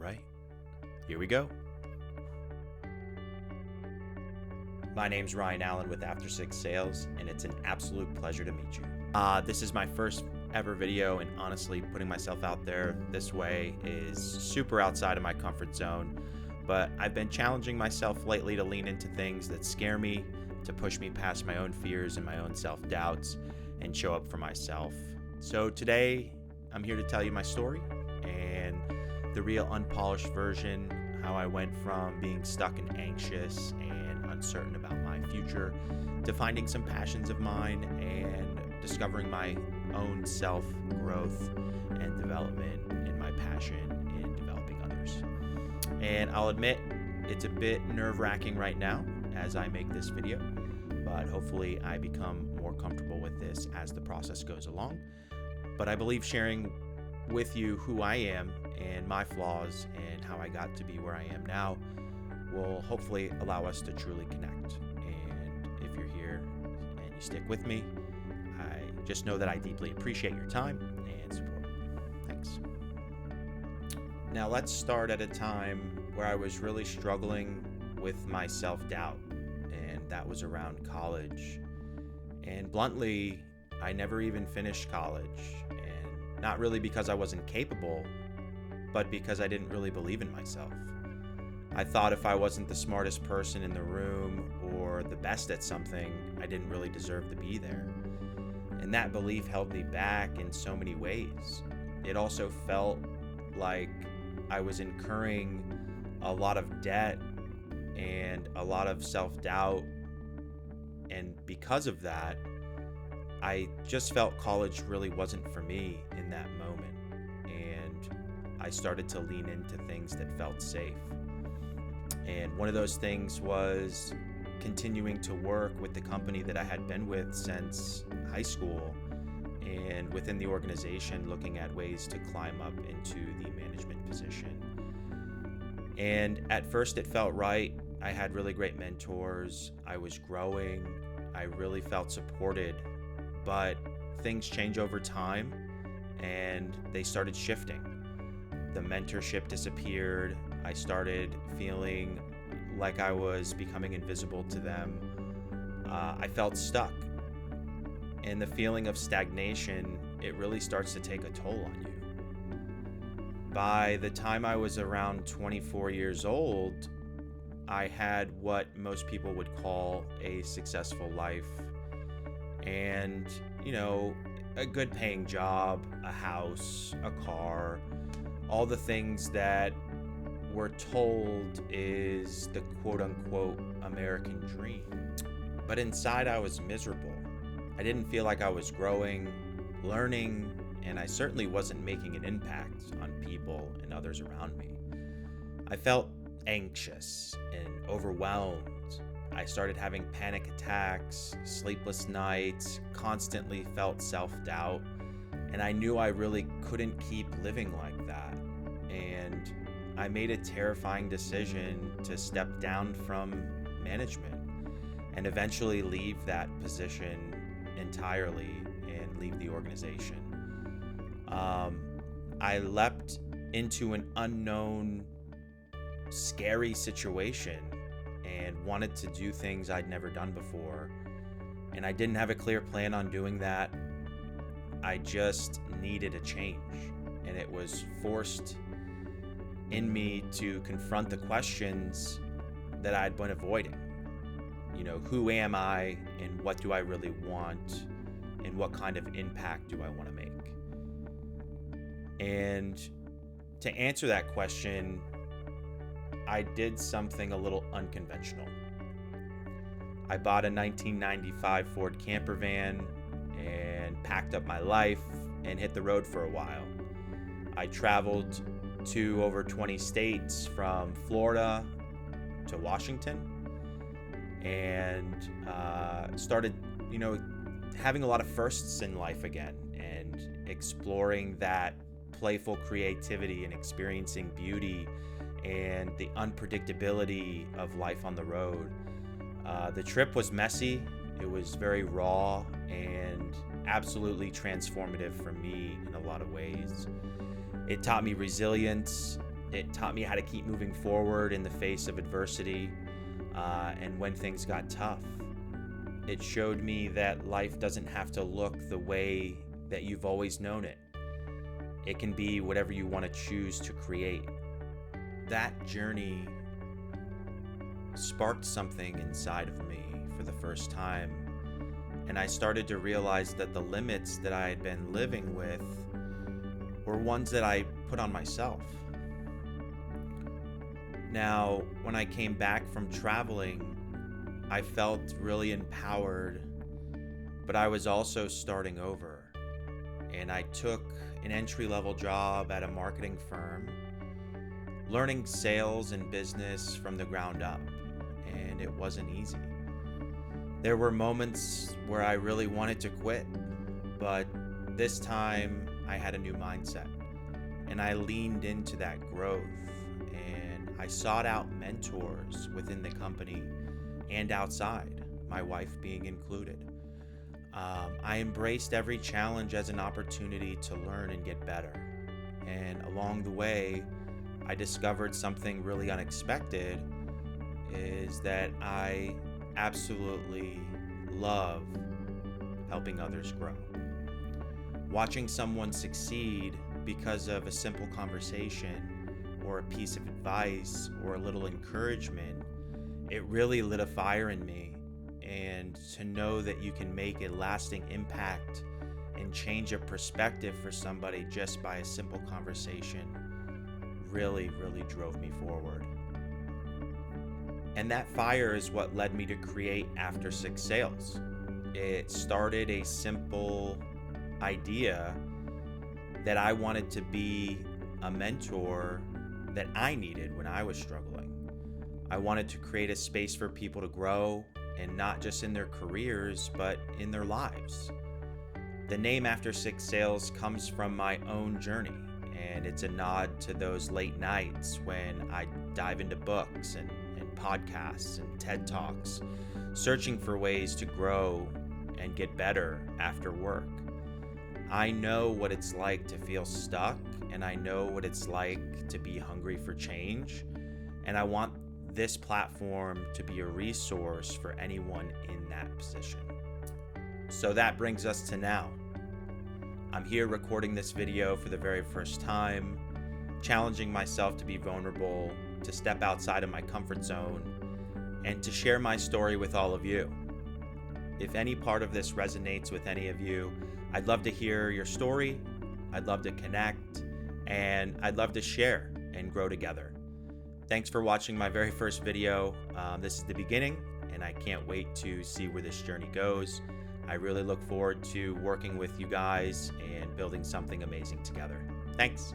right, here we go. My name's Ryan Allen with After Six Sales, and it's an absolute pleasure to meet you. This is my first ever video, and honestly, putting myself out there this way is super outside of my comfort zone. But I've been challenging myself lately to lean into things that scare me, to push me past my own fears and my own self-doubts, and show up for myself. So today, I'm here to tell you my story and the real unpolished version, how I went from being stuck and anxious and uncertain about my future to finding some passions of mine and discovering my own self-growth and development in my passion in developing others. And I'll admit, it's a bit nerve-wracking right now as I make this video, but hopefully I become more comfortable with this as the process goes along. But I believe sharing with you who I am and my flaws and how I got to be where I am now will hopefully allow us to truly connect. And if you're here and you stick with me, I just know that I deeply appreciate your time and support. Thanks. Now let's start at a time where I was really struggling with my self-doubt, and that was around college. And bluntly, I never even finished college, and not really because I wasn't capable, but because I didn't really believe in myself. I thought if I wasn't the smartest person in the room or the best at something, I didn't really deserve to be there. And that belief held me back in so many ways. It also felt like I was incurring a lot of debt and a lot of self-doubt. And because of that, I just felt college really wasn't for me in that moment. And I started to lean into things that felt safe. And one of those things was continuing to work with the company that I had been with since high school, and within the organization looking at ways to climb up into the management position. And at first it felt right. I had really great mentors. I was growing. I really felt supported. But things change over time and they started shifting. The mentorship disappeared. I started feeling like I was becoming invisible to them. I felt stuck. And the feeling of stagnation, it really starts to take a toll on you. By the time I was around 24 years old, I had what most people would call a successful life. And, a good paying job, a house, a car, all the things that we're told is the quote-unquote American dream. But inside I was miserable. I didn't feel like I was growing, learning, and I certainly wasn't making an impact on people and others around me. I felt anxious and overwhelmed. I started having panic attacks, sleepless nights, constantly felt self-doubt, and I knew I really couldn't keep living like that. And I made a terrifying decision to step down from management and eventually leave that position entirely and leave the organization. I leapt into an unknown, scary situation and wanted to do things I'd never done before. And I didn't have a clear plan on doing that. I just needed a change. And it was forced in me to confront the questions that I'd been avoiding. Who am I, and what do I really want, and what kind of impact do I want to make? And to answer that question, I did something a little unconventional. I bought a 1995 Ford camper van and packed up my life and hit the road for a while. I traveled to over 20 states from Florida to Washington, and started, having a lot of firsts in life again and exploring that playful creativity and experiencing beauty and the unpredictability of life on the road. The trip was messy. It was very raw and absolutely transformative for me in a lot of ways. It taught me resilience. It taught me how to keep moving forward in the face of adversity and when things got tough. It showed me that life doesn't have to look the way that you've always known it. It can be whatever you want to choose to create. That journey sparked something inside of me for the first time, and I started to realize that the limits that I had been living with were ones that I put on myself. Now, when I came back from traveling, I felt really empowered, but I was also starting over. And I took an entry-level job at a marketing firm, learning sales and business from the ground up, and it wasn't easy. There were moments where I really wanted to quit, but this time I had a new mindset, and I leaned into that growth, and I sought out mentors within the company and outside, my wife being included. I embraced every challenge as an opportunity to learn and get better. And along the way, I discovered something really unexpected, is that I absolutely love helping others grow. Watching someone succeed because of a simple conversation or a piece of advice or a little encouragement, it really lit a fire in me. And to know that you can make a lasting impact and change a perspective for somebody just by a simple conversation really drove me forward. And that fire is what led me to create After Six Sales. It started a simple idea that I wanted to be a mentor that I needed when I was struggling. I wanted to create a space for people to grow, and not just in their careers, but in their lives. The name After Six Sales comes from my own journey, and it's a nod to those late nights when I dive into books and podcasts and TED Talks, searching for ways to grow and get better after work. I know what it's like to feel stuck, and I know what it's like to be hungry for change, and I want this platform to be a resource for anyone in that position. So that brings us to now. I'm here recording this video for the very first time, challenging myself to be vulnerable, to step outside of my comfort zone, and to share my story with all of you. If any part of this resonates with any of you, I'd love to hear your story, I'd love to connect, and I'd love to share and grow together. Thanks for watching my very first video. This is the beginning, and I can't wait to see where this journey goes. I really look forward to working with you guys and building something amazing together. Thanks.